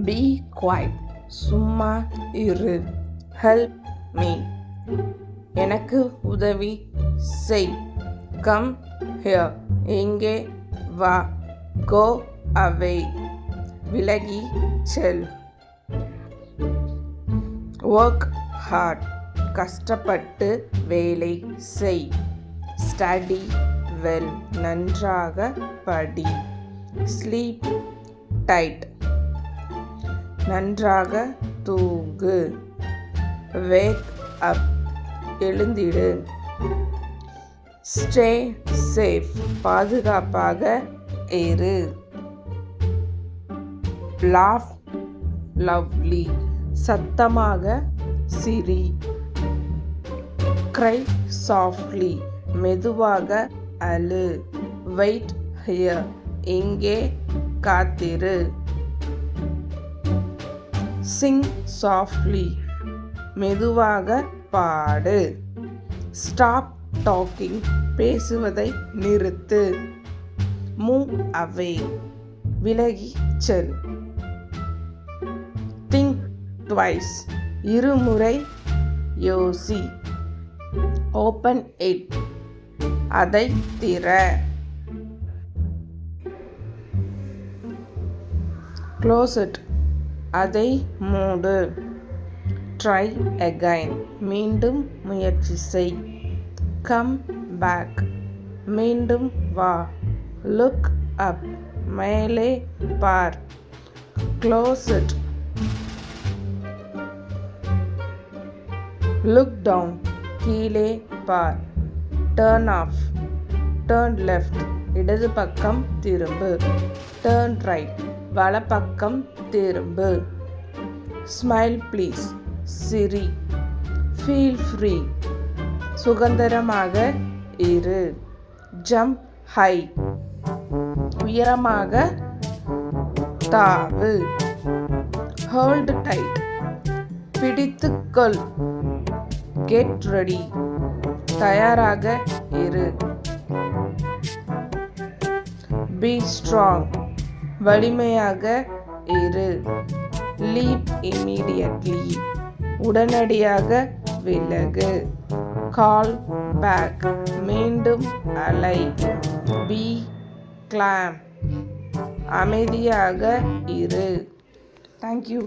Be quiet. சும்மா இரு. Help me. எனக்கு உதவி செய். Come here. இங்கே வா. Go away. விலகி செல். Work hard. கஷ்டப்பட்டு வேலை செய். Study well. நன்றாக படி. Sleep tight. நன்றாக தூங்கு. Wake up. எழுந்திடு. Stay safe. பாதுகாப்பாக இரு. Laugh loudly. சத்தமாக சிரி. Cry softly. மெதுவாக அழு. Wait here. இங்கே காத்திரு. Sing softly. மெதுவாக பாடு. Stop talking. பேசுவதை நிறுத்து. Move away. விலகி செல். Think twice. இருமுறை யோசி. Open it. அதை திற. Close it. அதை மூடு. Try again. மீண்டும் முயற்சி செய். Come back. மீண்டும் வா. Look up. மேலே பார். Close it. Look down. கீழே பார். Turn off. Turn left. இடது பக்கம் திரும்பு. Turn right. வலப்பக்கம் திரும்பு. Smile please. Siri. Feel free. சுதந்திரமாக இரு. Jump high. உயரமாக தாவு. Hold tight. பிடித்துக்கொள். Get ready. தயாராக இரு. Be strong. வலிமையாக இரு. Leave immediately. உடனடியாக விலகு. Call back. மீண்டும் அலை. Be calm. அமைதியாக இரு. Thank you.